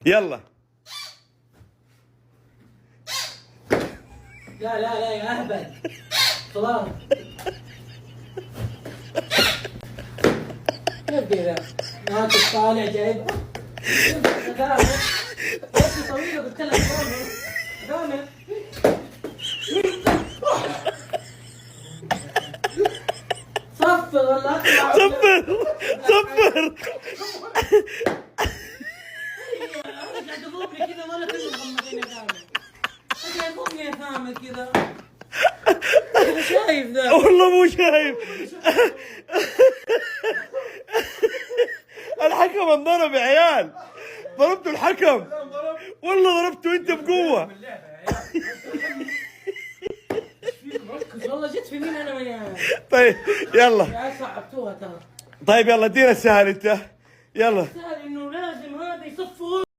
يلا. لا لا لا يا اهبل، خلاص. كيف كذا؟ ماكو طالع جايبها؟ يدي طويلة قلت لك غامر. صفر ولا اطلع. صفر. قاعد تضربني كذا ولا كلهم مغمضين يا غامر. قاعد تضربني يا غامر كذا. شايف ذا؟ والله مو شايف. الحكم انضرب يا عيال، ضربتوا الحكم، والله ضربتوا انت بقوة. والله جيت في مين انا وياك. طيب يلا. يا صعبتوها ترى. طيب يلا ادينا السهل انت. يلا. انه لازم هذا يصفر.